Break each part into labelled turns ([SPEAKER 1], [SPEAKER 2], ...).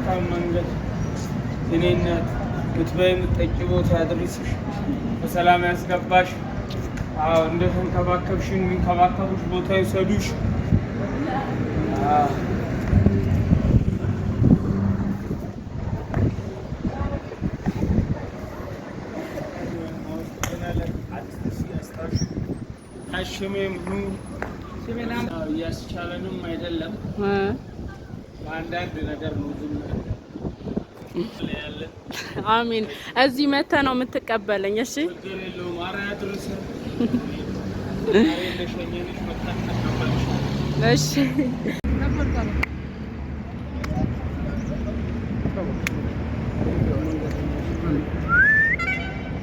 [SPEAKER 1] መልካም መንገድ እኔነት ክትበይም ጠጭቦት ያድርስሽ በሰላም ያስገባሽ እንደተንከባከብሽን የሚንከባከቡሽ ቦታ ይሰዱሽ አሽሜም ኑ ሲመላም ያስቻለንም አይደለም አንዳንድ ነገር ነው ዝም ያለ
[SPEAKER 2] አሜን እዚህ መተ ነው የምትቀበለኝ እሺ
[SPEAKER 1] ወገኔለው ማራያ ድረስ
[SPEAKER 2] እሺ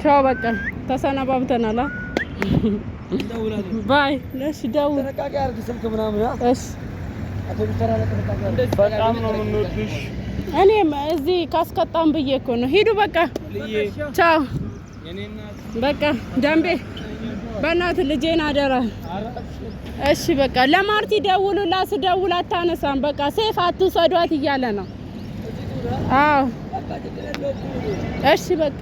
[SPEAKER 2] ቻው በቃ ተሰናባብተናል ባይ ለሽ ደውል
[SPEAKER 3] ተረጋጋ አርግ ስልክ ምናምን
[SPEAKER 2] እሺ
[SPEAKER 3] አቶ ቢተራለ ተረጋጋ
[SPEAKER 1] በጣም ነው የምንወድሽ
[SPEAKER 2] እኔም እዚህ ካስቀጣም ብዬ እኮ ነው ሂዱ በቃ ቻው በቃ ደምቤ በእናት ልጄን አደራ እሺ በቃ ለማርቲ ደውሉላት ስደውል አታነሳም በቃ ሴፍ አትውሰዷት እያለ ነው አዎ እሺ በቃ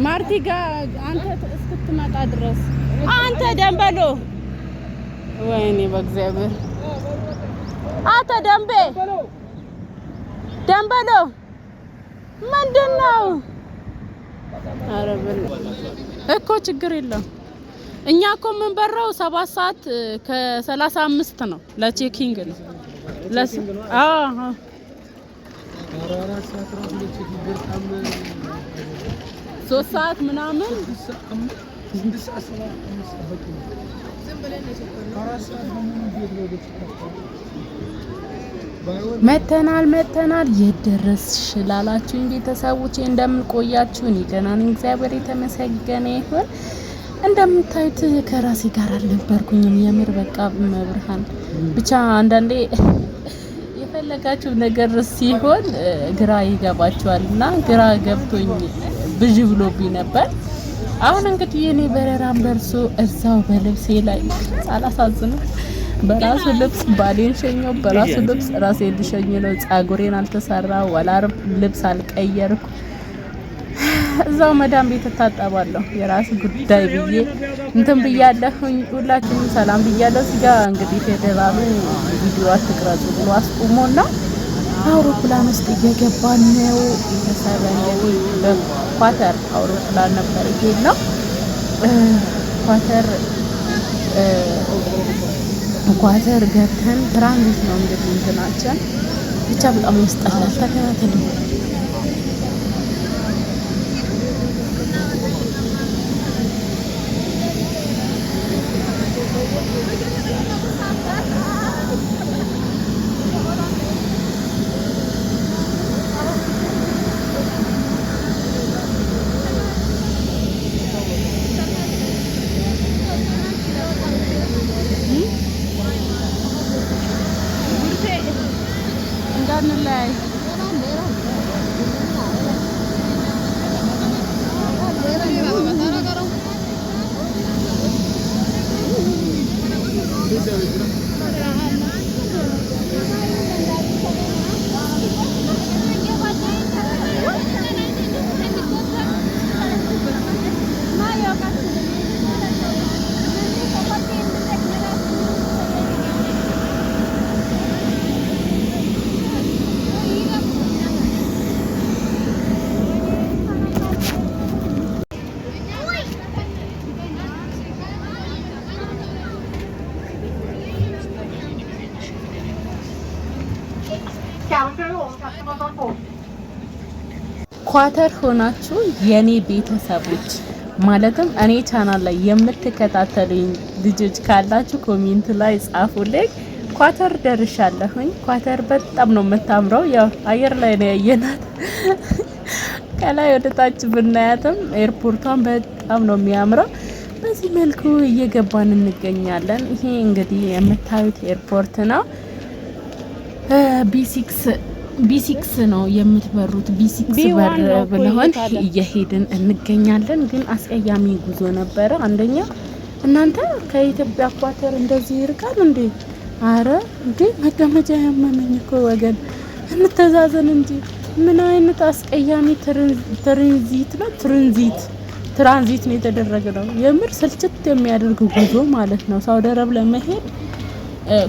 [SPEAKER 2] ማርቲ ጋር አንተ እስክትመጣ ድረስ አንተ ደንበሎ ወይኔ በእግዚአብሔር አታ ደንበሎ ምንድነው አረበል እኮ ችግር የለም እኛ እኮ የምንበራው 7 ሰዓት ከ35 ነው ለቼኪንግ ነው አዎ 3 ሰዓት ምናምን መተናል የደረስሽ ላላችሁኝ ቤተሰቦቼ እንደምን ቆያችሁ? እኔ ደህና ነኝ፣ እግዚአብሔር የተመሰገነ ይሁን። እንደምታዩት ከራሴ ጋር አልነበርኩኝም። የምር በቃ መብርሃን ብቻ አንዳንዴ የፈለጋችሁ ነገር ሲሆን ግራ ይገባችኋልና ግራ ገብቶኝ ብዥ ብሎብኝ ነበር። አሁን እንግዲህ እኔ በረራም ደርሶ እዛው በልብሴ ላይ ሳላሳዝነው በራሱ ልብስ ባሌን ሸኘው፣ በራሱ ልብስ ራሴን ልሸኝ ነው። ጸጉሬን አልተሰራ ወላ ልብስ አልቀየርኩ። እዛው መዳም ቤት ተጣጣባለሁ። የራስ ጉዳይ ብዬ እንትን ብያለሁኝ። ሁላችሁም ሰላም ብያለሁ። ሲጋ እንግዲህ ፌደራሉ ቪዲዮ አትቅረጹ ብሎ አስቆሞና አውሮፕላን ውስጥ እየገባን ነው። የተሰበነ በኳተር አውሮፕላን ነበር ይሄና ኳተር ገብተን ትራንዚት ነው እንግዲህ እንትናችን ብቻ በጣም ያስጠላል። ተከታተሉ። እንዳንለያይ ኳተር ሆናችሁ የኔ ቤተሰቦች ማለትም እኔ ቻናል ላይ የምትከታተሉኝ ልጆች ካላችሁ ኮሜንት ላይ ጻፉልኝ። ኳተር ደርሻለሁኝ። ኳተር በጣም ነው የምታምረው። ያው አየር ላይ ነው ያየናት። ከላይ ወደ ታች ብናያትም ኤርፖርቷን በጣም ነው የሚያምረው። በዚህ መልኩ እየገባን እንገኛለን። ይሄ እንግዲህ የምታዩት ኤርፖርት ነው። ቢ6 ነው የምትበሩት። ቢ6 በር ብለሆን እየሄድን እንገኛለን። ግን አስቀያሚ ጉዞ ነበረ። አንደኛ እናንተ ከኢትዮጵያ ኳተር እንደዚህ ይርቃል እንዴ? አረ እንዴ መቀመጫ ያመመኝ እኮ ወገን፣ እንተዛዘን እንጂ። ምን አይነት አስቀያሚ ትራንዚት ነው የተደረገው። የምር ስልችት የሚያደርግ ጉዞ ማለት ነው። ሳውዲ አረብ ለመሄድ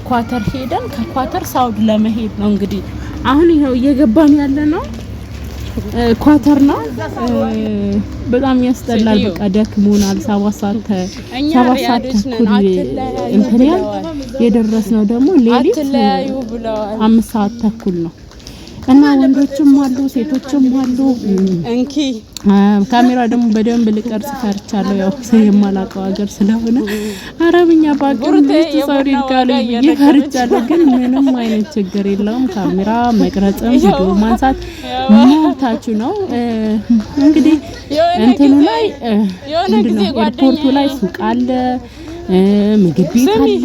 [SPEAKER 2] ኳተር ሄደን ከኳተር ሳውዲ ለመሄድ ነው እንግዲህ። አሁን ይሄው እየገባን ያለ ነው ኳተር ነው። በጣም ያስጠላል። በቃ ደክሞናል። 7 ሰዓት ተኩል እንትን የደረስነው ደግሞ ሌሊት 5 ሰዓት ተኩል ነው እና ወንዶችም አሉ ሴቶችም አሉ። እንኪ ካሜራ ደግሞ በደንብ ልቀርጽ ፈርቻለሁ። ያው የማላውቀው ሀገር ስለሆነ አረብኛ ባገር ሰሪ ካለ ይፈርቻለሁ። ግን ምንም አይነት ችግር የለውም። ካሜራ መቅረጽም ቪዲዮ ማንሳት መብታችሁ ነው። እንግዲህ እንትኑ ላይ ምንድነው ኤርፖርቱ ላይ ሱቅ አለ፣ ምግብ ቤት አለ፣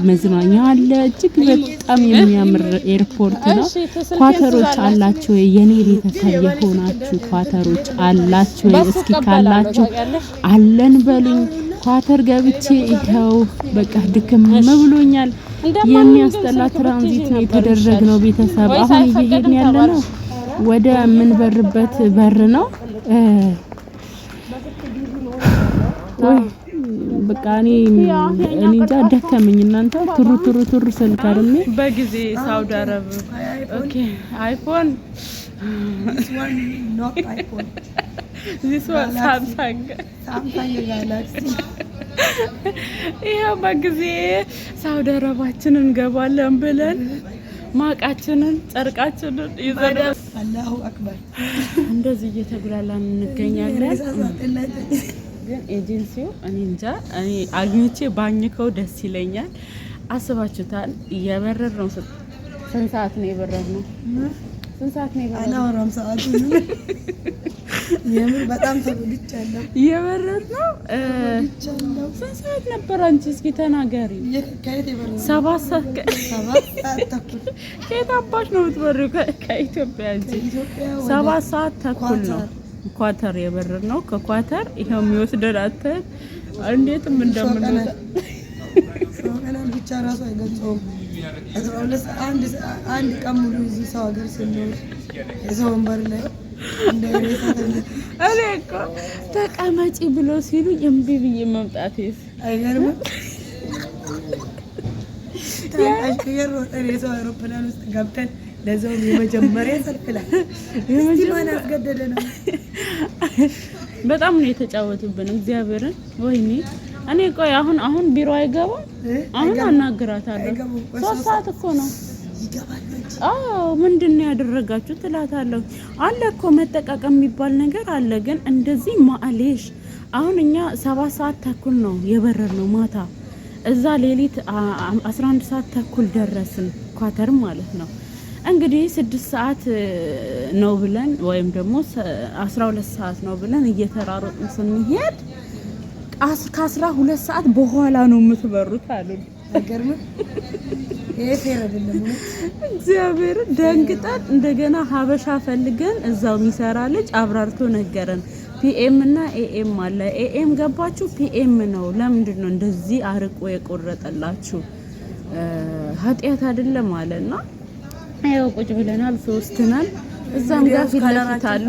[SPEAKER 2] መዝናኛ አለ። እጅግ በጣም የሚያምር ኤርፖርት ነው። ኳተሮች አላችሁ ወይ? የኔ ቤተሰብ የሆናችሁ ኳተሮች አላችሁ ወይ? እስኪ ካላችሁ አለን በሉኝ። ኳተር ገብቼ ይኸው በቃ ድክም ብሎኛል። የሚያስጠላ ትራንዚት ነው የተደረግነው ቤተሰብ። አሁን እየሄድን ያለ ነው ወደ ምንበርበት በር ነው። በቃ እኔ እንጃ ደከመኝ። እናንተ ቱሩ ስልክ አይደል በጊዜ ሳውዲ አረብ። ኦኬ አይፎን this one not iPhone this one Samsung Galaxy። ይሄው በጊዜ ሳውዲ አረባችንን እንገባለን ብለን ማቃችንን ጨርቃችንን ይዘን አላሁ አክበር እንደዚህ እየተጉላላን እንገኛለን። ግን ኤጀንሲው እኔ እንጃ እኔ አግኝቼ ባኝከው ደስ ይለኛል። አስባችሁታል? እየበረር ነው። ስንት ሰዓት ነው የበረርነው? ስንት ሰዓት ነው የበረርነው? አናወራም ሰዓቱን። የምር በጣም ተጎድቻለሁ። የበረርነው ስንት ሰዓት ነበር? አንቺ እስኪ ተናገሪ። ከየት የበረርነው? 7 ሰዓት ተኩል። ከየት አባሽ ነው የምትበሪው? ከኢትዮጵያ እንጂ 7 ሰዓት ተኩል ነው ኳተር የበረር ነው። ከኳተር ይሄው የሚወስደን አተን እንዴትም እንደምንወጣ ሶማሊያን ብቻ ራሱ አይገልጸውም። 12 አንድ ቀን ሙሉ እዚህ ሰው ሀገር ስንኖር የሰው ወንበር ላይ እኔ እኮ ተቀመጪ ብሎ ሲሉኝ እምቢ ብዬ መምጣቴስ አይገርምም? ታውቃሽ ከየሮጠን የሰው አውሮፕላን ውስጥ ገብተን ለዛውም የመጀመሪያ ሰልፍ ላይ እስቲ ማን አስገደደ ነው። በጣም ነው የተጫወቱብን እግዚአብሔርን። ወይኔ እኔ ቆይ አሁን ቢሮ አይገባም። አሁን አናግራታለሁ። 3 ሰዓት እኮ ነው ይገባል። ምንድነው ያደረጋችሁ ትላታለሁ። አለ እኮ መጠቃቀም የሚባል ነገር አለ። ግን እንደዚህ ማአሌሽ አሁን እኛ 7 ሰዓት ተኩል ነው የበረርነው ማታ። እዛ ሌሊት 11 ሰዓት ተኩል ደረስን ኳተር ማለት ነው። እንግዲህ 6 ሰዓት ነው ብለን ወይም ደግሞ 12 ሰዓት ነው ብለን እየተራሮጥን ስንሄድ ከ12 ሰዓት በኋላ ነው የምትበሩት አሉ። አይገርምም? ይሄ ፌር አይደለም። እግዚአብሔር ደንግጠን እንደገና ሀበሻ ፈልገን እዛው የሚሰራ ልጅ አብራርቶ ነገረን። ፒኤም እና ኤኤም አለ። ኤኤም ገባችሁ? ፒኤም ነው። ለምንድን ነው እንደዚህ አርቆ የቆረጠላችሁ? ኃጢያት አይደለም አለና ያው ቁጭ ብለናል። 3 ነን። እዛም ጋር ፊት አሉ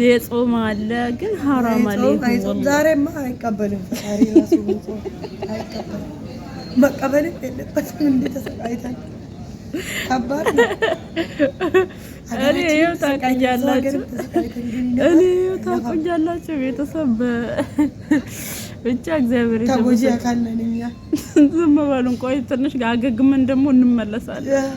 [SPEAKER 2] የጾም አለ። ግን ሐራም አለ። ዛሬማ አይቀበልም። ፈጣሪ ራሱ አይቀበልም። መቀበል የለበትም። እንደተሰቃይታል ከባድ ነው። እኔ ታውቁኛላችሁ ቤተሰብ ብቻ እግዚአብሔር ይመስገን። ተጎጂ አካል ነን እኛ። ዝም በሉን። ቆይ ትንሽ አገግመን ደግሞ እንመለሳለን።